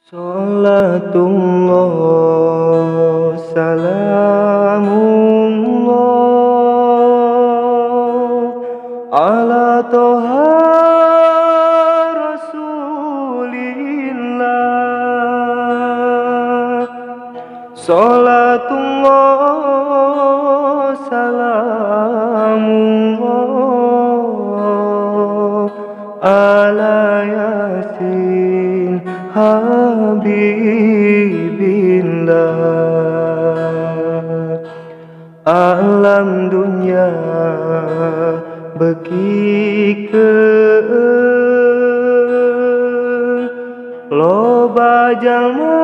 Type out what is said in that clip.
Salatullah salamullah ala toha rasulillah. Salatullah salamullah ala yasin habibillah. Alam dunia bekikeun loba jalma